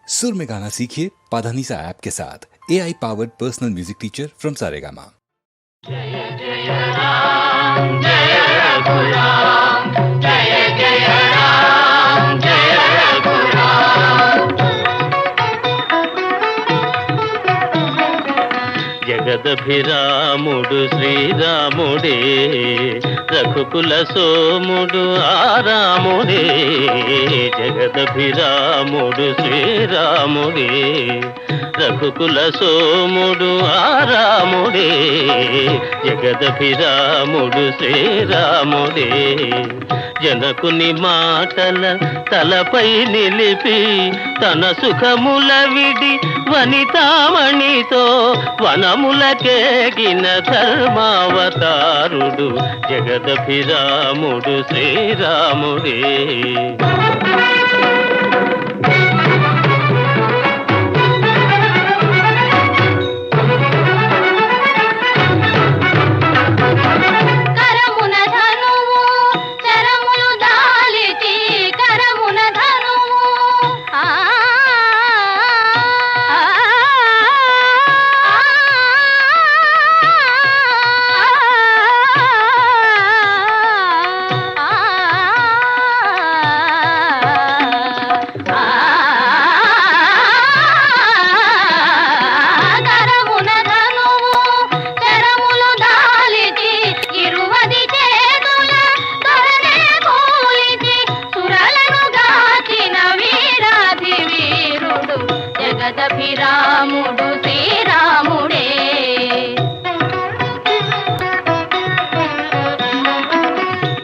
सुर में गाना सीखिए पाधानीसा ऐप के साथ। AI powered personal music teacher from Saregama. जय जय राम जय रघुराम, जय जय राम जय रघुराम। జగదభిరాముడు శ్రీరాముడే, రఘుకుల సోముడు ఆరాముడే. జగదభిరాముడు శ్రీరాముడే, రఘుకుల సోముడు ఆరాముడే. జగదభిరాముడు శ్రీరాముడే, జనకుని మాటల తలపై నిలిపి తన సుఖముల విడి వనితామణితో వనములకేగిన ధర్మావతారుడు జగదభిరాముడు శ్రీరాముడే. జగదభిరాముడు శ్రీరాముడే.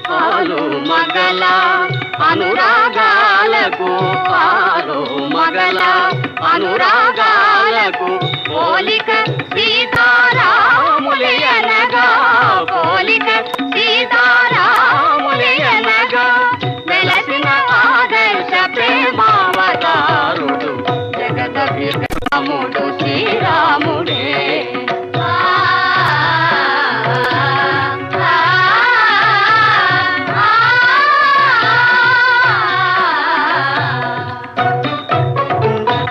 పాలు మగల అనురాగాలకు, పాలు మగల అనురాగాలకు పోలిక సీతారాములయనగా, పోలిక సీతారాములయనగా వెలసిన ఆదర్శ ప్రేమావతారుడు జగదభిరాముడు శ్రీరాముడే.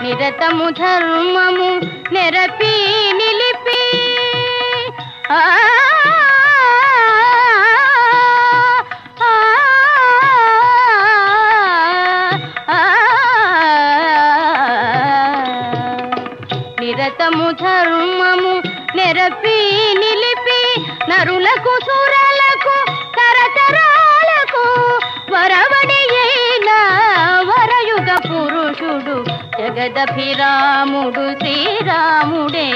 నిరతము ధర్మము నెరపి నిలిపి నిరతము ధర్మము నెరపి నిలిపి నరులకు సురలకు తరతరాలకు వరవడి అయిన వరయుగ పురుషుడు జగదభిరాముడు శ్రీరాముడే.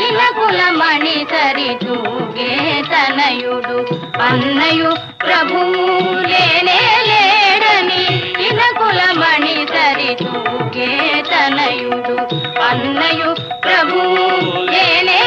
ఇలకులమణి సరి తూగే తనయుడు అన్నయు ప్రభువు లేనే లేడని, ఇలకులమణి సరి తూగే తనయుడు అన్నయు ప్రభువు లేనే